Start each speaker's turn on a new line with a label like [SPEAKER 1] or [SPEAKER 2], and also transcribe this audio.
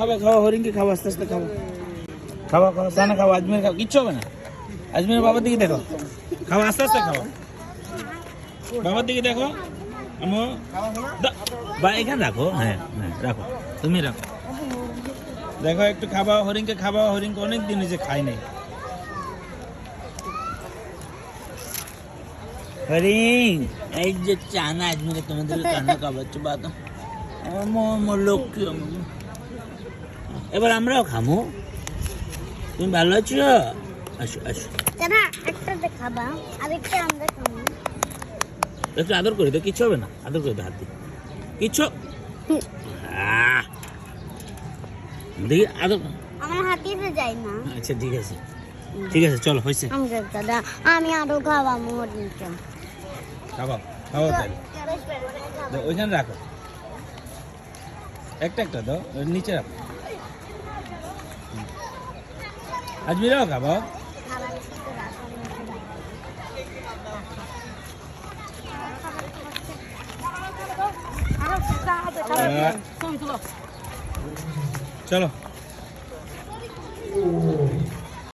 [SPEAKER 1] খাওয়া খাওয়া হরিণকে খাওয়া আস্তে আস্তে খাওয়া খাওয়া খাওয়া দানা খাওয়া আজমের খাওয়া কিচ্ছু হবে না আজমের বাবার দিকে দেখো খাওয়া আস্তে আস্তে খাওয়া বাবার দিকে দেখো বা এখানে রাখো হ্যাঁ হ্যাঁ রাখো তুমি রাখো দেখো একটু খাওয়া হরিণকে খাওয়া হরিণকে অনেক দিন যে খাই নাই হরিণ এই যে চানা আজমিরে তোমাদের চানা খাওয়াচ্ছ বা তো আমার লক্ষ্মী এবার আমরাও খামো তুমি ভালো আছো আসো আসো
[SPEAKER 2] খাবা আরেকটা আমরা খাবো
[SPEAKER 1] একটু আদর করে দাও কিচ্ছু হবে না আদর করে দাও হাত দিয়ে কিচ্ছু দেখি আদর
[SPEAKER 2] আমার হাতে যায় না
[SPEAKER 1] আচ্ছা ঠিক আছে চলো হয়েছে
[SPEAKER 2] দাদা আমি আরো খাওয়াবো হরিণটা
[SPEAKER 1] খাওয়া তাহলে ওইখানে রাখো একটা দাও নিচে রাখো আজমিরাও খাবো চলো